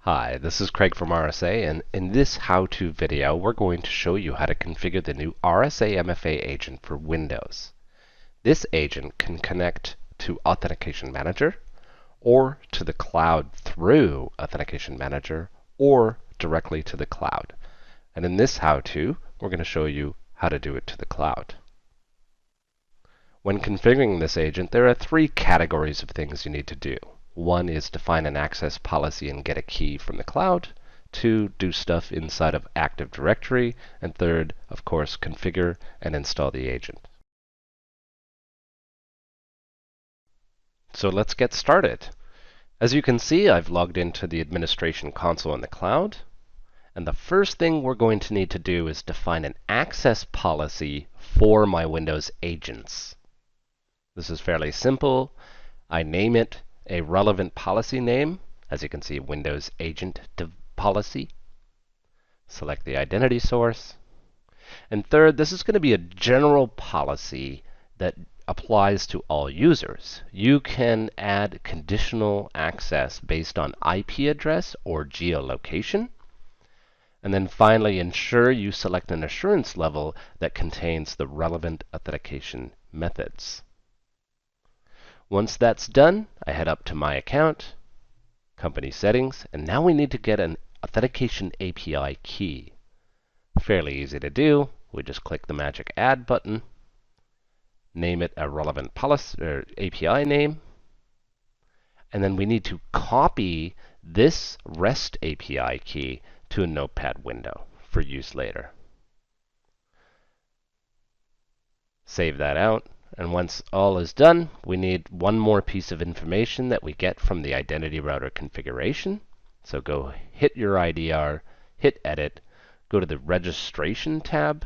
Hi, this is Craig from RSA, and in this how-to video, we're going to show you how to configure the new RSA MFA agent for Windows. This agent can connect to Authentication Manager, or to the cloud through Authentication Manager, or directly to the cloud. And in this how-to, we're going to show you how to do it to the cloud. When configuring this agent, there are three categories of things you need to do. One is define an access policy and get a key from the cloud. Two, do stuff inside of Active Directory. And third, of course, configure and install the agent. So let's get started. As you can see, I've logged into the administration console in the cloud. And the first thing we're going to need to do is define an access policy for my Windows agents. This is fairly simple. I name it a relevant policy name, as you can see, Windows Agent Policy. Select the identity source. And third, this is going to be a general policy that applies to all users. You can add conditional access based on IP address or geolocation. And then finally, ensure you select an assurance level that contains the relevant authentication methods. Once that's done, I head up to My Account, Company Settings, and now we need to get an Authentication API key. Fairly easy to do. We just click the magic Add button, name it a relevant policy or API name, and then we need to copy this REST API key to a Notepad window for use later. Save that out. And once all is done, we need one more piece of information that we get from the identity router configuration. So go hit your IDR, hit Edit, go to the Registration tab,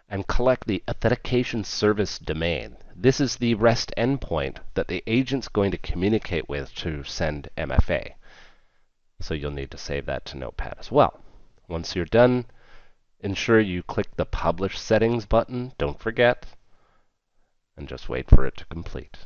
and collect the Authentication Service domain. This is the REST endpoint that the agent's going to communicate with to send MFA. So you'll need to save that to Notepad as well. Once you're done, ensure you click the Publish Settings button, don't forget, and just wait for it to complete.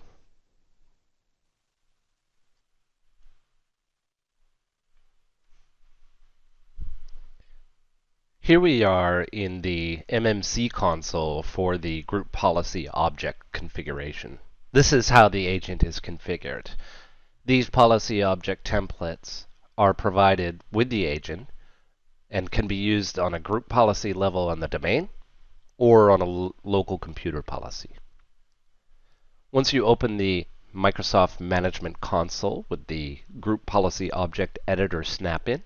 Here we are in the MMC console for the group policy object configuration. This is how the agent is configured. These policy object templates are provided with the agent and can be used on a group policy level on the domain or on a local computer policy. Once you open the Microsoft Management Console with the Group Policy Object Editor snap-in,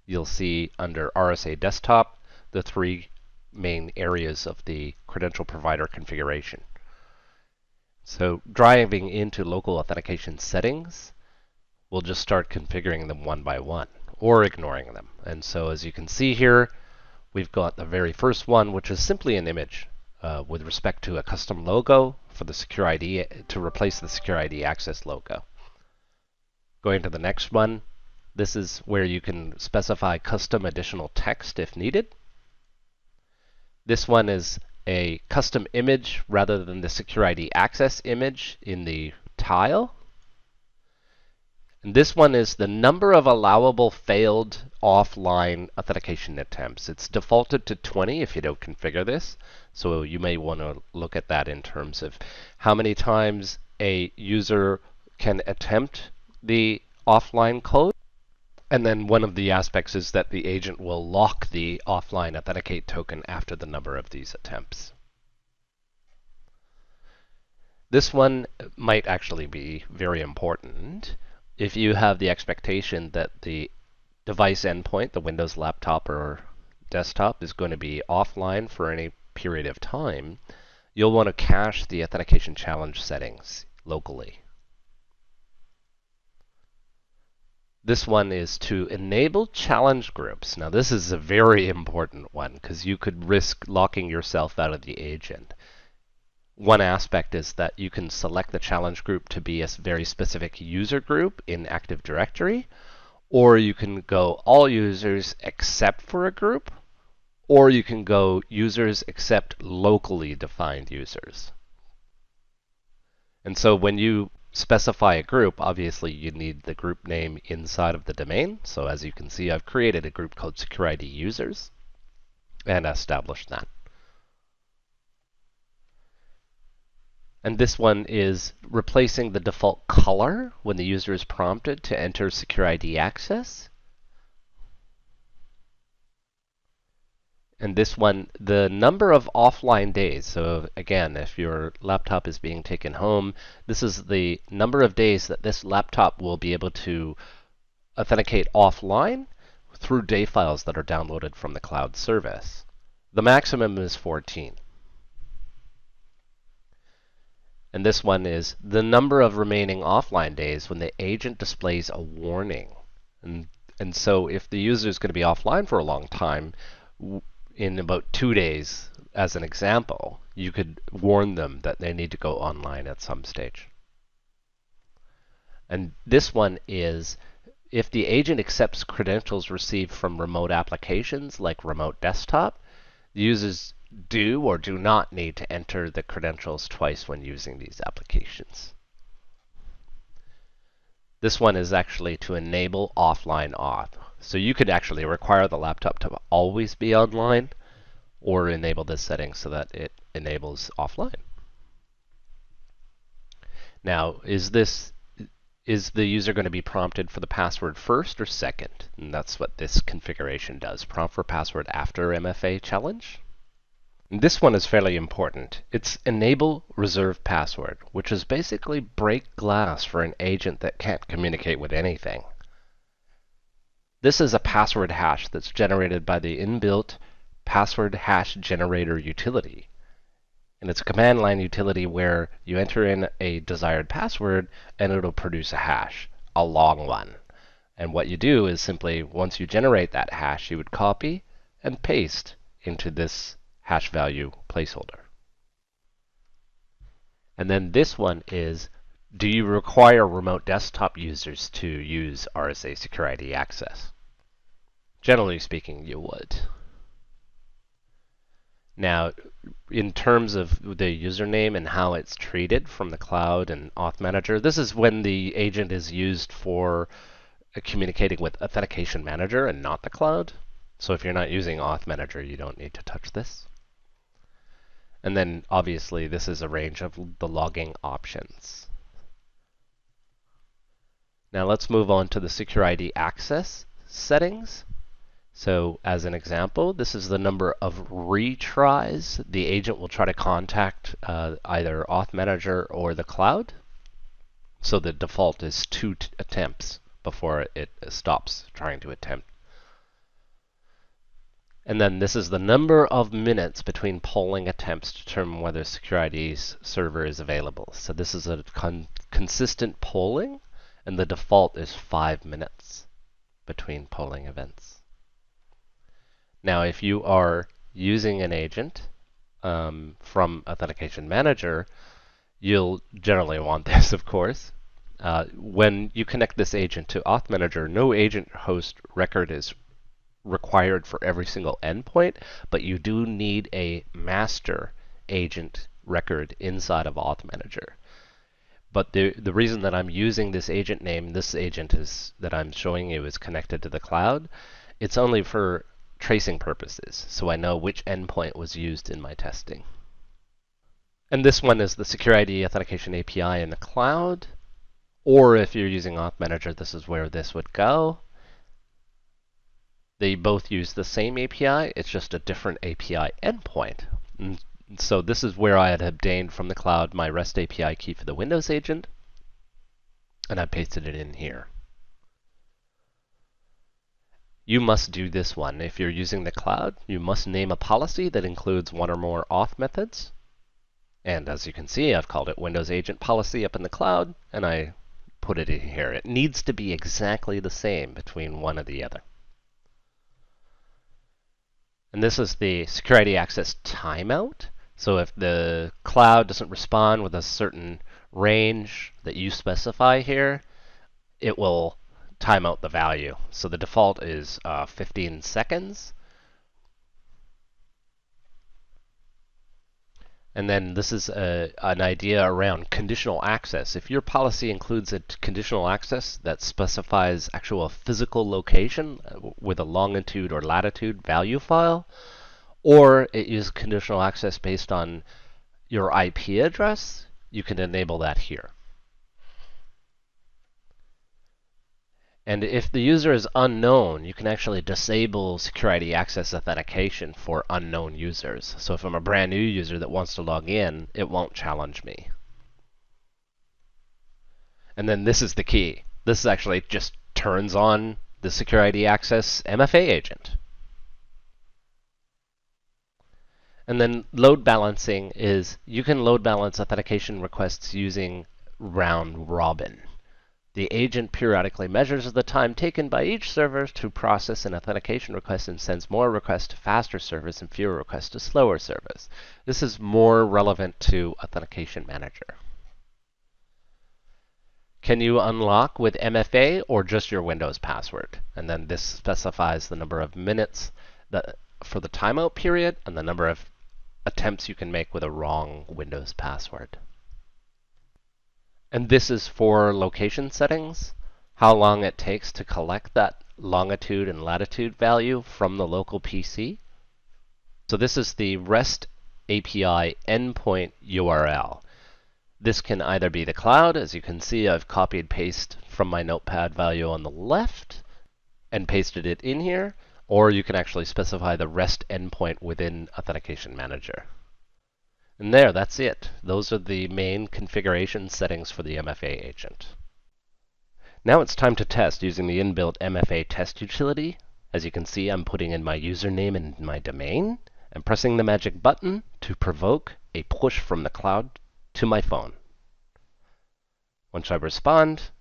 you'll see under RSA Desktop the three main areas of the credential provider configuration. So driving into local authentication settings, we'll just start configuring them one by one, or ignoring them. And so as you can see here, we've got the very first one, which is simply an image with respect to a custom logo for the SecurID to replace the SecurID Access logo. Going to the next one, this is where you can specify custom additional text if needed. This one is a custom image rather than the SecurID Access image in the tile. And this one is the number of allowable failed offline authentication attempts. It's defaulted to 20 if you don't configure this. So you may want to look at that in terms of how many times a user can attempt the offline code. And then one of the aspects is that the agent will lock the offline authenticate token after the number of these attempts. This one might actually be very important if you have the expectation that the device endpoint, the Windows laptop or desktop, is going to be offline for any period of time. You'll want to cache the authentication challenge settings locally. This one is to enable challenge groups. Now this is a very important one because you could risk locking yourself out of the agent. One aspect is that you can select the challenge group to be a very specific user group in Active Directory, or you can go all users except for a group, or you can go users except locally defined users. And so when you specify a group, obviously you need the group name inside of the domain. So as you can see, I've created a group called SecurID users and established that. And this one is replacing the default color when the user is prompted to enter SecurID access. And this one, the number of offline days. So again, if your laptop is being taken home, this is the number of days that this laptop will be able to authenticate offline through day files that are downloaded from the cloud service. The maximum is 14. And this one is the number of remaining offline days when the agent displays a warning. And so if the user is going to be offline for a long time, in about 2 days, as an example, you could warn them that they need to go online at some stage. And this one is if the agent accepts credentials received from remote applications like remote desktop, the users do or do not need to enter the credentials twice when using these applications. This one is actually to enable offline auth. So you could actually require the laptop to always be online or enable this setting so that it enables offline. Now, is the user going to be prompted for the password first or second? And that's what this configuration does. Prompt for password after MFA challenge. This one is fairly important. It's enable reserve password, which is basically break glass for an agent that can't communicate with anything. This is a password hash that's generated by the inbuilt password hash generator utility. And it's a command line utility where you enter in a desired password and it'll produce a hash, a long one. And what you do is simply, once you generate that hash, you would copy and paste into this hash value placeholder. And then this one is, do you require remote desktop users to use RSA SecurID access? Generally speaking, you would. Now, in terms of the username and how it's treated from the cloud and Auth Manager, this is when the agent is used for communicating with Authentication Manager and not the cloud. So if you're not using Auth Manager, you don't need to touch this. And then obviously this is a range of the logging options. Now let's move on to the SecurID access settings. So as an example, this is the number of retries the agent will try to contact either Auth Manager or the cloud. So the default is 2 attempts before it stops trying to attempt. And then this is the number of minutes between polling attempts to determine whether SecurID's server is available. So this is a consistent polling, and the default is 5 minutes between polling events. Now, if you are using an agent from Authentication Manager, you'll generally want this, of course. When you connect this agent to Auth Manager, no agent host record is required for every single endpoint, but you do need a master agent record inside of Auth Manager. But the reason that I'm using this agent name, this agent is that I'm showing you is connected to the cloud, it's only for tracing purposes, so I know which endpoint was used in my testing. And this one is the SecurID Authentication API in the cloud, or if you're using Auth Manager, this is where this would go. They both use the same API, it's just a different API endpoint. And so this is where I had obtained from the cloud my REST API key for the Windows agent, and I pasted it in here. You must do this one. If you're using the cloud, you must name a policy that includes one or more auth methods. And as you can see, I've called it Windows Agent Policy up in the cloud, and I put it in here. It needs to be exactly the same between one or the other. And this is the SecurID access timeout. So if the cloud doesn't respond with a certain range that you specify here, it will time out the value. So the default is 15 seconds. And then this is an idea around conditional access. If your policy includes a conditional access that specifies actual physical location with a longitude or latitude value file, or it uses conditional access based on your IP address, you can enable that here. And if the user is unknown, you can actually disable SecurID access authentication for unknown users. So if I'm a brand new user that wants to log in, it won't challenge me. And then this is the key. This actually just turns on the SecurID Access MFA agent. And then load balancing is you can load balance authentication requests using round robin. The agent periodically measures the time taken by each server to process an authentication request and sends more requests to faster servers and fewer requests to slower servers. This is more relevant to Authentication Manager. Can you unlock with MFA or just your Windows password? And then this specifies the number of minutes for the timeout period and the number of attempts you can make with a wrong Windows password. And this is for location settings, how long it takes to collect that longitude and latitude value from the local PC. So this is the REST API endpoint URL. This can either be the cloud, as you can see I've copied paste from my notepad value on the left and pasted it in here, or you can actually specify the REST endpoint within Authentication Manager. And there, that's it. Those are the main configuration settings for the MFA agent. Now it's time to test using the inbuilt MFA test utility. As you can see, I'm putting in my username and my domain and pressing the magic button to provoke a push from the cloud to my phone. Once I respond,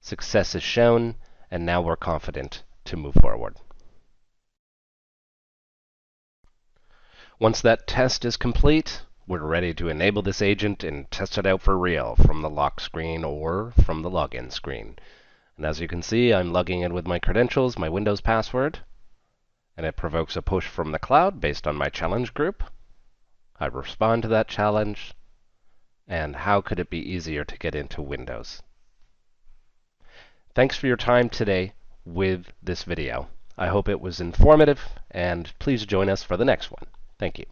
success is shown, and now we're confident to move forward. Once that test is complete, we're ready to enable this agent and test it out for real from the lock screen or from the login screen. And as you can see, I'm logging in with my credentials, my Windows password, and it provokes a push from the cloud based on my challenge group. I respond to that challenge, and how could it be easier to get into Windows? Thanks for your time today with this video. I hope it was informative, and please join us for the next one. Thank you.